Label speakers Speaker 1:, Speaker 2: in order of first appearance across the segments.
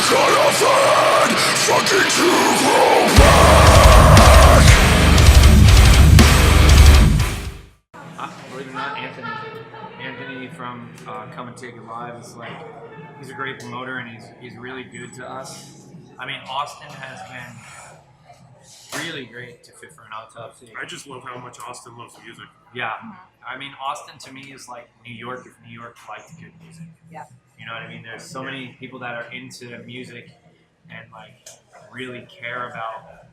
Speaker 1: Believe it or not, Anthony from Come and Take It Live is like, he's a great promoter and he's really good to us. I mean, Austin has been really great to Fit For An Autopsy.
Speaker 2: I just love how much Austin loves music.
Speaker 1: Yeah. I mean, Austin to me is like New York if New York liked good music.
Speaker 3: Yeah.
Speaker 1: You know what I mean? There's so many people that are into music and like really care about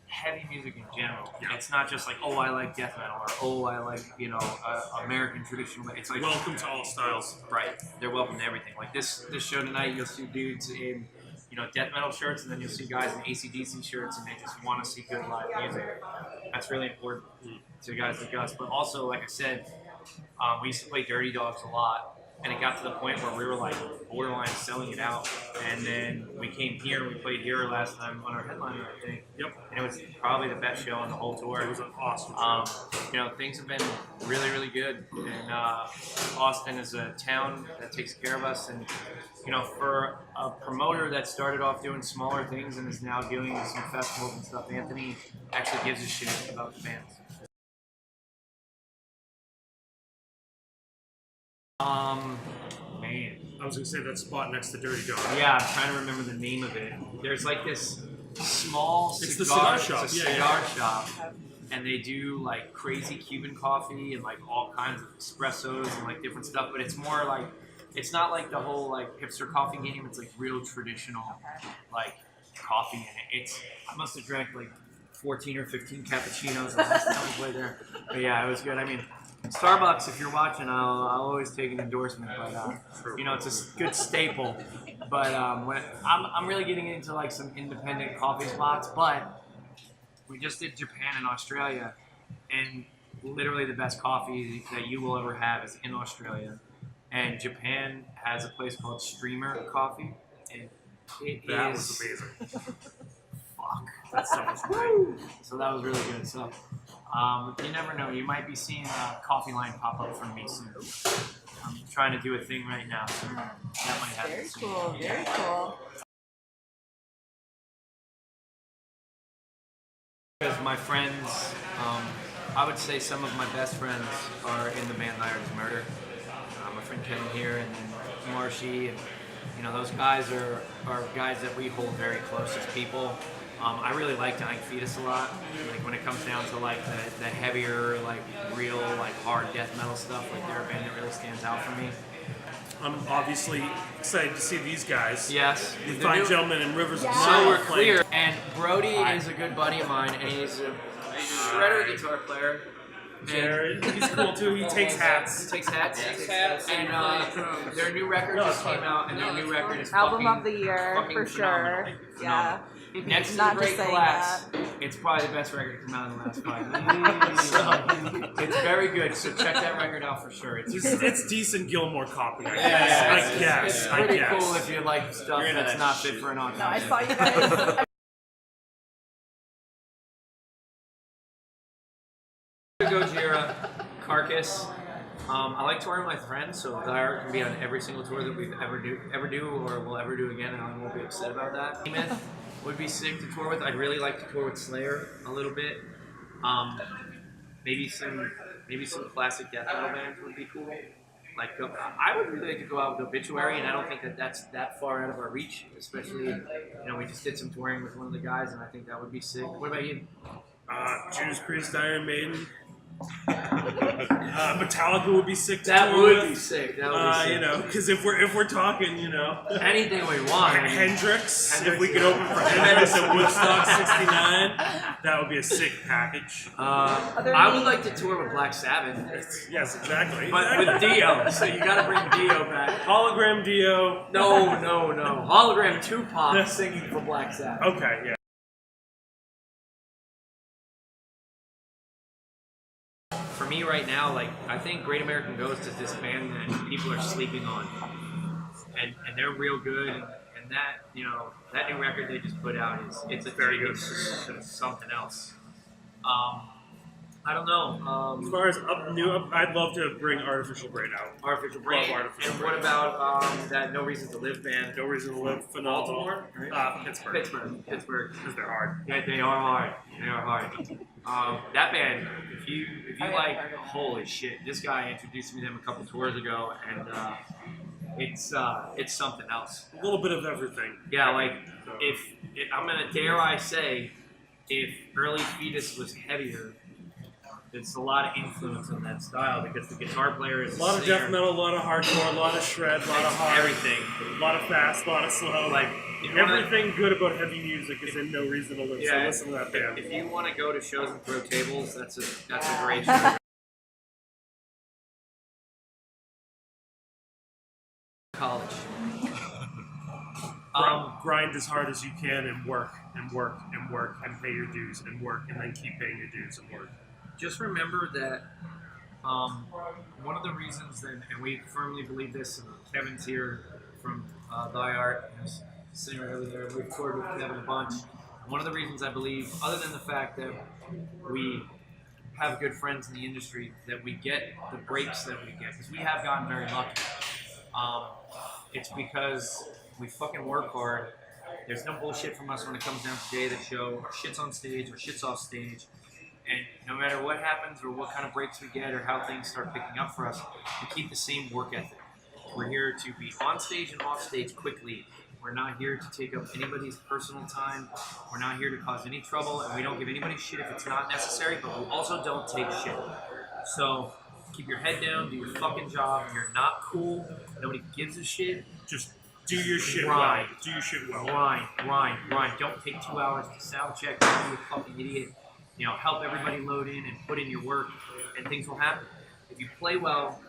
Speaker 1: heavy music in general.
Speaker 2: Yeah.
Speaker 1: It's not just like, oh, I like death metal, or oh, I like, you know, American traditional. It's like
Speaker 2: Welcome to all styles.
Speaker 1: right. They're welcome to everything. Like this show tonight, you'll see dudes in, you know, death metal shirts, and then you'll see guys in AC/DC shirts, and they just want to see good live music. That's really important to guys like us. But also, like I said, we used to play Dirty Dogs a lot. And it got to the point where we were like borderline selling it out. And then we came here and we played here last time on our headliner, I think.
Speaker 2: Yep.
Speaker 1: And it was probably the best show on the whole tour.
Speaker 2: It was an awesome show.
Speaker 1: You know, things have been really, really good. And Austin is a town that takes care of us. And, you know, for a promoter that started off doing smaller things and is now doing some festivals and stuff, Anthony actually gives a shit about the fans. Man.
Speaker 2: I was going to say that spot next to Dirty Dog.
Speaker 1: Yeah, I'm trying to remember the name of it. There's like this small
Speaker 2: cigar shop.
Speaker 1: It's a cigar shop. And they do like crazy Cuban coffee and like all kinds of espressos and like different stuff. But it's more like, it's not like the whole like hipster coffee game. It's like real traditional like coffee. And I must have drank like 14 or 15 cappuccinos the last time we played there. But yeah, it was good. I mean, Starbucks, if you're watching, I'll always take an endorsement, but you know, it's a good staple. But when I'm really getting into like some independent coffee spots. But we just did Japan and Australia, and literally the best coffee that you will ever have is in Australia. And Japan has a place called Streamer Coffee, and
Speaker 2: That was amazing.
Speaker 1: Fuck.
Speaker 2: That sounds great.
Speaker 1: So that was really good. So. You never know. You might be seeing a coffee line pop up from me soon. I'm trying to do a thing right now, so that might happen.
Speaker 3: Very
Speaker 1: soon.
Speaker 3: cool. Very cool.
Speaker 1: Because my friends, I would say some of my best friends are in the band Liars Murder. My friend Kevin here and then Marshy, and you know those guys are guys that we hold very close as people. I really like Dying Fetus a lot. Like when it comes down to like the heavier, like real, like hard death metal stuff, like they're a band that really stands out for me.
Speaker 2: I'm obviously excited to see these guys.
Speaker 1: Yes.
Speaker 2: The fine gentlemen in Rivers of
Speaker 1: So
Speaker 2: Nile
Speaker 1: we're
Speaker 2: playing.
Speaker 1: clear. And Brody is a good buddy of mine, and he's a shredder guitar player.
Speaker 2: Jared, he's cool too. He takes hats.
Speaker 1: He takes hats. And their new record just came out, and their new record is
Speaker 3: Album
Speaker 1: fucking,
Speaker 3: of the year
Speaker 1: fucking
Speaker 3: for
Speaker 1: phenomenal.
Speaker 3: sure. Yeah.
Speaker 1: Next to
Speaker 3: Not
Speaker 1: the
Speaker 3: just
Speaker 1: Great
Speaker 3: saying
Speaker 1: Collapse,
Speaker 3: that.
Speaker 1: it's probably the best record to come out in the last 5 years. So it's very good. So check that record out for sure.
Speaker 2: It's decent Gilmore copy. I
Speaker 1: Yeah,
Speaker 2: guess.
Speaker 1: it's pretty cool if you like stuff that's not fit for an autopsy.
Speaker 3: No, I saw you guys.
Speaker 1: Gojira, Carcass. I like touring with my friends, so Lyra can be on every single tour that we've ever do or will ever do again, and I won't be upset about that. Myth would be sick to tour with. I'd really like to tour with Slayer a little bit. Maybe some classic death metal bands would be cool. Like I would really like to go out with Obituary, and I don't think that's that far out of our reach. Especially, you know, we just did some touring with one of the guys, and I think that would be sick. What about you?
Speaker 2: Judas Priest, Iron Maiden. Metallica would be sick.
Speaker 1: That would be sick. That would be sick.
Speaker 2: You know, because if we're talking, you know,
Speaker 1: anything we want.
Speaker 2: Hendrix. If we could open for Hendrix at Woodstock '69, that would be a sick package.
Speaker 1: I would like to tour with Black Sabbath.
Speaker 2: Yes, exactly.
Speaker 1: But with Dio, so you got to bring Dio back.
Speaker 2: Hologram Dio.
Speaker 1: No. Hologram Tupac singing for Black Sabbath.
Speaker 2: Okay, yeah.
Speaker 1: For me right now, like I think Great American Ghost is this band that people are sleeping on, and they're real good. And that, you know, that new record they just put out it's a very good. It's something else. I don't know.
Speaker 2: As far as new up, I'd love to bring Artificial Brain out.
Speaker 1: Artificial Brain.
Speaker 2: Love Artificial
Speaker 1: And
Speaker 2: Brain.
Speaker 1: what about that No Reason to Live band?
Speaker 2: No Reason to Live, phenomenal.
Speaker 1: Baltimore?
Speaker 2: Pittsburgh.
Speaker 1: Pittsburgh.
Speaker 2: Because they're hard.
Speaker 1: Yeah, they are hard. They are hard. That band, if you like, holy shit! This guy introduced me to them a couple tours ago, and it's something else.
Speaker 2: A little bit of everything.
Speaker 1: Yeah, like if I'm gonna dare I say, if Early Fetus was heavier, it's a lot of influence in that style because the guitar player is
Speaker 2: A lot of death metal, a lot of hardcore, a lot of shred, a lot of hard,
Speaker 1: everything.
Speaker 2: a lot of fast, a lot of slow.
Speaker 1: Like if you wanna-
Speaker 2: everything good about heavy music is in No Reason to Live. So
Speaker 1: Yeah,
Speaker 2: listen to that band.
Speaker 1: If you want to go to shows and throw tables, that's a great show. College.
Speaker 2: Grind as hard as you can and work and work and work and pay your dues and work and then keep paying your dues and work.
Speaker 1: Just remember that one of the reasons that, and we firmly believe this, and Kevin's here from Thy Art, who's sitting right over there. We've toured with Kevin a bunch. One of the reasons I believe, other than the fact that we have good friends in the industry, that we get the breaks that we get, because we have gotten very lucky. It's because we fucking work hard. There's no bullshit from us when it comes down to the day of the show. Our shit's on stage, our shit's off stage. And no matter what happens or what kind of breaks we get or how things start picking up for us, we keep the same work ethic. We're here to be on stage and off stage quickly. We're not here to take up anybody's personal time. We're not here to cause any trouble, and we don't give anybody shit if it's not necessary, but we also don't take shit. So keep your head down, do your fucking job. You're not cool. Nobody gives a shit.
Speaker 2: Just do your shit
Speaker 1: Grind.
Speaker 2: well. Do your shit well.
Speaker 1: Grind. Don't take 2 hours to sound check. Don't be a fucking idiot. You know, help everybody load in and put in your work, and things will happen. If you play well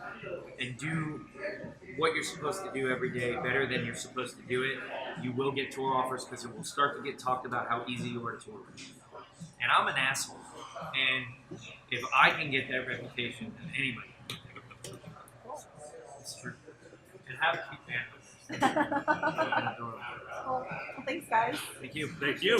Speaker 1: and do what you're supposed to do every day better than you're supposed to do it, you will get tour offers because it will start to get talked about how easy you are to tour. And I'm an asshole. And if I can get that reputation, then anybody can. It's true. And have a cute band.
Speaker 3: Well, thanks, guys.
Speaker 1: Thank you.
Speaker 2: Thank you.